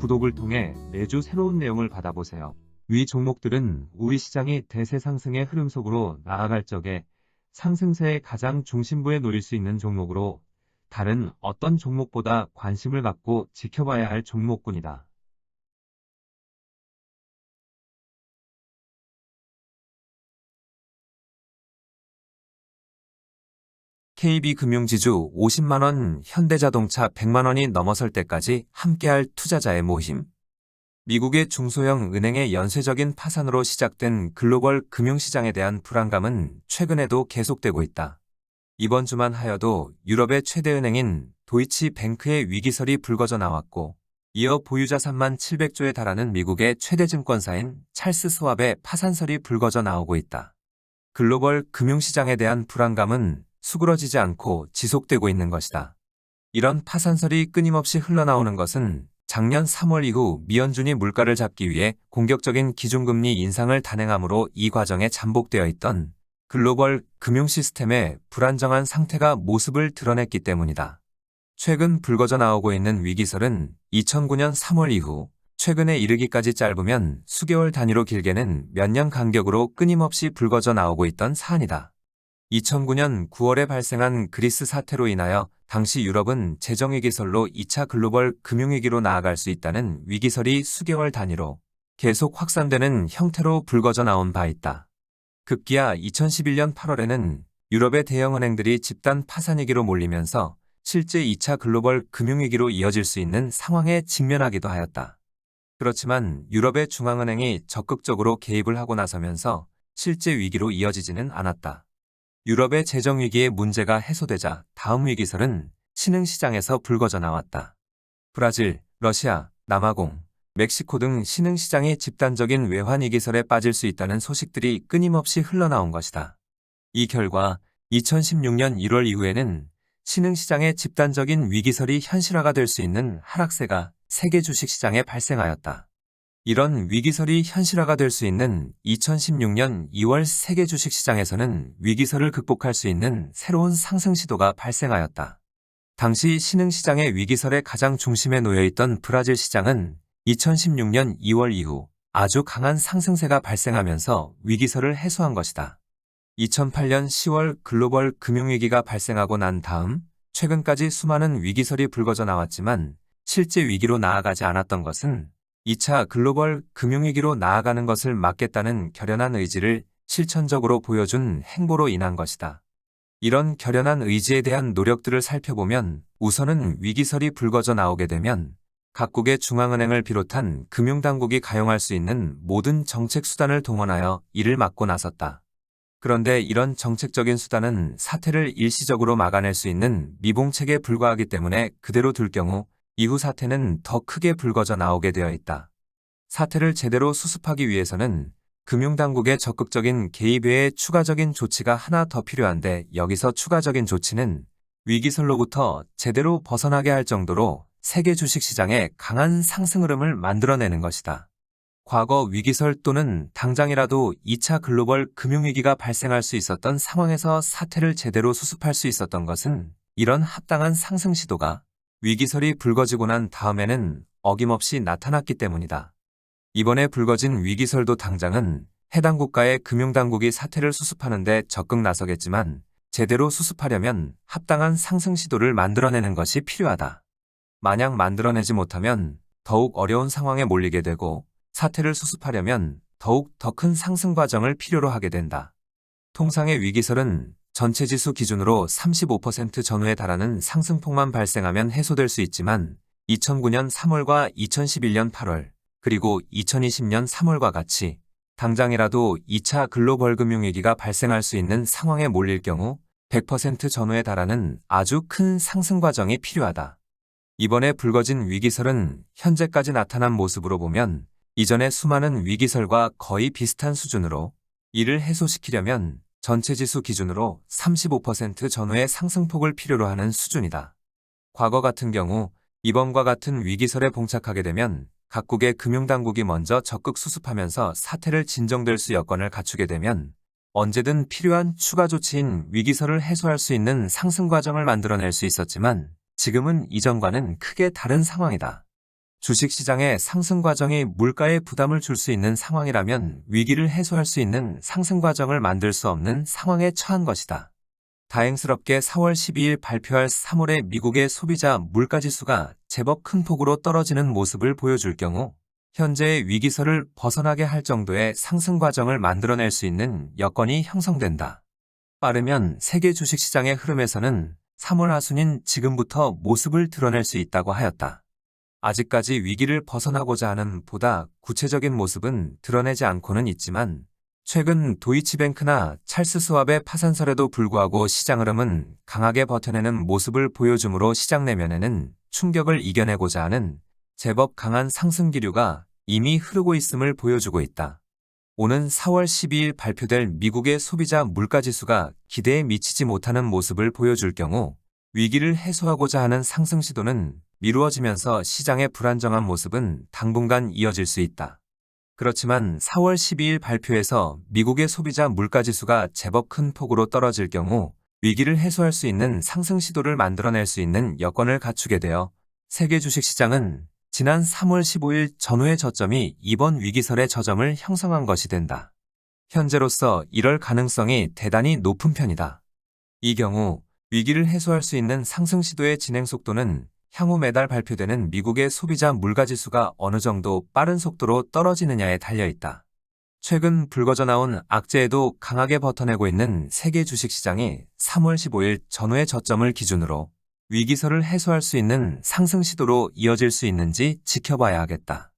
구독을 통해 매주 새로운 내용을 받아보세요. 위 종목들은 우리 시장이 대세 상승의 흐름 속으로 나아갈 적에 상승세의 가장 중심부에 놓일 수 있는 종목으로 다른 어떤 종목보다 관심을 갖고 지켜봐야 할 종목군이다. KB금융지주 50만원, 현대자동차 100만원이 넘어설 때까지 함께할 투자자의 모임. 미국의 중소형 은행의 연쇄적인 파산으로 시작된 글로벌 금융시장에 대한 불안감은 최근에도 계속되고 있다. 이번 주만 하여도 유럽의 최대 은행인 도이치뱅크의 위기설이 불거져 나왔고, 이어 보유자산만 700조에 달하는 미국의 최대 증권사인 찰스 스왑의 파산설이 불거져 나오고 있다. 글로벌 금융시장에 대한 불안감은 수그러지지 않고 지속되고 있는 것이다. 이런 파산설이 끊임없이 흘러나오는 것은 작년 3월 이후 미연준이 물가를 잡기 위해 공격적인 기준금리 인상을 단행함으로 이 과정에 잠복되어 있던 글로벌 금융 시스템의 불안정한 상태가 모습을 드러냈기 때문이다. 최근 불거져 나오고 있는 위기설은 2009년 3월 이후 최근에 이르기까지 짧으면 수개월 단위로 길게는 몇 년 간격으로 끊임없이 불거져 나오고 있던 사안이다. 2009년 9월에 발생한 그리스 사태로 인하여 당시 유럽은 재정위기설로 2차 글로벌 금융위기로 나아갈 수 있다는 위기설이 수개월 단위로 계속 확산되는 형태로 불거져 나온 바 있다. 급기야 2011년 8월에는 유럽의 대형은행들이 집단 파산위기로 몰리면서 실제 2차 글로벌 금융위기로 이어질 수 있는 상황에 직면하기도 하였다. 그렇지만 유럽의 중앙은행이 적극적으로 개입을 하고 나서면서 실제 위기로 이어지지는 않았다. 유럽의 재정위기의 문제가 해소되자 다음 위기설은 신흥시장에서 불거져 나왔다. 브라질, 러시아, 남아공, 멕시코 등 신흥시장이 집단적인 외환위기설에 빠질 수 있다는 소식들이 끊임없이 흘러나온 것이다. 이 결과 2016년 1월 이후에는 신흥시장의 집단적인 위기설이 현실화가 될 수 있는 하락세가 세계 주식시장에 발생하였다. 이런 위기설이 현실화가 될 수 있는 2016년 2월 세계 주식시장에서는 위기설을 극복할 수 있는 새로운 상승 시도가 발생하였다. 당시 신흥시장의 위기설의 가장 중심에 놓여있던 브라질 시장은 2016년 2월 이후 아주 강한 상승세가 발생하면서 위기설을 해소한 것이다. 2008년 10월 글로벌 금융위기가 발생하고 난 다음 최근까지 수많은 위기설이 불거져 나왔지만 실제 위기로 나아가지 않았던 것은 2차 글로벌 금융위기로 나아가는 것을 막겠다는 결연한 의지를 실천적으로 보여준 행보로 인한 것이다. 이런 결연한 의지에 대한 노력들을 살펴보면 우선은 위기설이 불거져 나오게 되면 각국의 중앙은행을 비롯한 금융당국이 가용할 수 있는 모든 정책 수단을 동원하여 이를 막고 나섰다. 그런데 이런 정책적인 수단은 사태를 일시적으로 막아낼 수 있는 미봉책에 불과하기 때문에 그대로 둘 경우 이후 사태는 더 크게 불거져 나오게 되어 있다. 사태를 제대로 수습하기 위해서는 금융당국의 적극적인 개입 외에 추가적인 조치가 하나 더 필요한데 여기서 추가적인 조치는 위기설로부터 제대로 벗어나게 할 정도로 세계 주식시장에 강한 상승 흐름을 만들어내는 것이다. 과거 위기설 또는 당장이라도 2차 글로벌 금융위기가 발생할 수 있었던 상황에서 사태를 제대로 수습할 수 있었던 것은 이런 합당한 상승 시도가 위기설이 불거지고 난 다음에는 어김없이 나타났기 때문이다. 이번에 불거진 위기설도 당장은 해당 국가의 금융당국이 사태를 수습하는 데 적극 나서겠지만 제대로 수습하려면 합당한 상승 시도를 만들어내는 것이 필요하다. 만약 만들어내지 못하면 더욱 어려운 상황에 몰리게 되고 사태를 수습하려면 더욱 더 큰 상승 과정을 필요로 하게 된다. 통상의 위기설은 전체 지수 기준으로 35% 전후에 달하는 상승폭만 발생하면 해소될 수 있지만 2009년 3월과 2011년 8월 그리고 2020년 3월과 같이 당장이라도 2차 글로벌 금융위기가 발생할 수 있는 상황에 몰릴 경우 100% 전후에 달하는 아주 큰 상승 과정이 필요하다. 이번에 불거진 위기설은 현재까지 나타난 모습으로 보면 이전의 수많은 위기설과 거의 비슷한 수준으로 이를 해소시키려면 전체 지수 기준으로 35% 전후의 상승폭을 필요로 하는 수준이다. 과거 같은 경우 이번과 같은 위기설에 봉착하게 되면 각국의 금융당국이 먼저 적극 수습하면서 사태를 진정될 수 여건을 갖추게 되면 언제든 필요한 추가 조치인 위기설을 해소할 수 있는 상승 과정을 만들어낼 수 있었지만 지금은 이전과는 크게 다른 상황이다. 주식시장의 상승 과정이 물가에 부담을 줄 수 있는 상황이라면 위기를 해소할 수 있는 상승 과정을 만들 수 없는 상황에 처한 것이다. 다행스럽게 4월 12일 발표할 3월의 미국의 소비자 물가지수가 제법 큰 폭으로 떨어지는 모습을 보여줄 경우 현재의 위기설을 벗어나게 할 정도의 상승 과정을 만들어낼 수 있는 여건이 형성된다. 빠르면 세계 주식시장의 흐름에서는 3월 하순인 지금부터 모습을 드러낼 수 있다고 하였다. 아직까지 위기를 벗어나고자 하는 보다 구체적인 모습은 드러내지 않고는 있지만 최근 도이치뱅크나 찰스 스왑의 파산설에도 불구하고 시장 흐름은 강하게 버텨내는 모습을 보여주므로 시장 내면에는 충격을 이겨내고자 하는 제법 강한 상승 기류가 이미 흐르고 있음을 보여주고 있다. 오는 4월 12일 발표될 미국의 소비자 물가지수가 기대에 미치지 못하는 모습을 보여줄 경우 위기를 해소하고자 하는 상승 시도는 미루어지면서 시장의 불안정한 모습은 당분간 이어질 수 있다. 그렇지만 4월 12일 발표에서 미국의 소비자 물가지수가 제법 큰 폭으로 떨어질 경우 위기를 해소할 수 있는 상승 시도를 만들어낼 수 있는 여건을 갖추게 되어 세계 주식시장은 지난 3월 15일 전후의 저점이 이번 위기설의 저점을 형성한 것이 된다. 현재로서 이럴 가능성이 대단히 높은 편이다. 이 경우 위기를 해소할 수 있는 상승 시도의 진행 속도는 향후 매달 발표되는 미국의 소비자 물가지수가 어느 정도 빠른 속도로 떨어지느냐에 달려있다. 최근 불거져 나온 악재에도 강하게 버텨내고 있는 세계 주식시장이 3월 15일 전후의 저점을 기준으로 위기설을 해소할 수 있는 상승 시도로 이어질 수 있는지 지켜봐야 하겠다.